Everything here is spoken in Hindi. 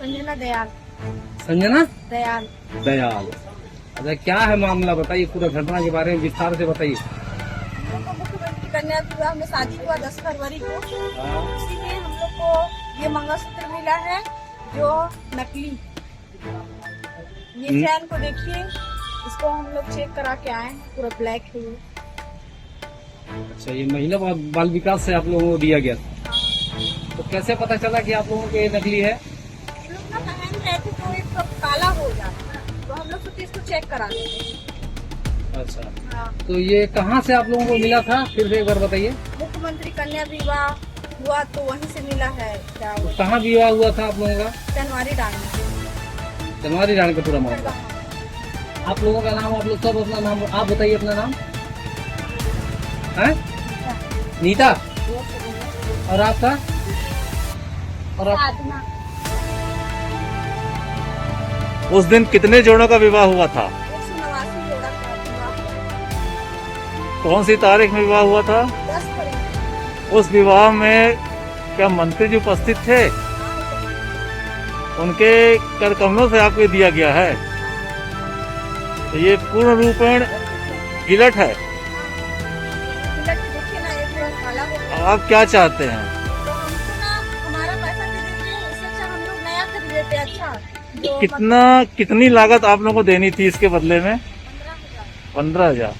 संजना दयाल। संजना दयाल। दयाल। अच्छा, क्या है मामला, बताइए पूरा घटना के बारे में विस्तार से बताइए। हम लोग को मुख्यमंत्री कन्या विवाह में शादी हुआ 10 फरवरी को। उसी में हम लोग को ये मंगलसूत्र मिला है जो नकली। ये चैन को देखिए, इसको हम लोग चेक करा के आए हैं, पूरा ब्लैक है ये। अच्छा, ये महिला बाल विकास से आप लोगों को दिया गया था, तो कैसे पता चला कि आप लोगों को ये नकली है? हम लोग ना पहन रहे थे तो एक काला हो जाता, तो हम लोग सोचे इसको चेक करा लेते। अच्छा, हाँ। तो ये कहाँ से आप लोगों को मिला था, फिर से एक बार बताइए। मुख्यमंत्री कन्या विवाह हुआ तो वहीं से मिला है। क्या तो कहाँ विवाह हुआ था आप लोगों का? जनवरी डांग जनवरी जाने का पूरा मामला। आप लोगों का नाम, आप लोग सब अपना नाम आप बताइए, अपना नाम है? नीता। और आपका? और आप? साधना। उस दिन कितने जोड़ों का विवाह हुआ था? 189 जोड़ा का विवाह। कौन सी तारीख में विवाह हुआ था? 10 फरवरी। उस विवाह में क्या मंत्री जी उपस्थित थे? उनके कर कमलों से आपको दिया गया है, तो ये पूर्ण रूपेण गिलट है। देखिए ना, ये पूरा काला हो गया। आप क्या चाहते हैं? तो हमको ना हमारा पैसा दे देते, इससे अच्छा हम लोग नया खरीद लेते। अच्छा, जो कितनी लागत आप लोगों को देनी थी इसके बदले में? 15,000। 15,000।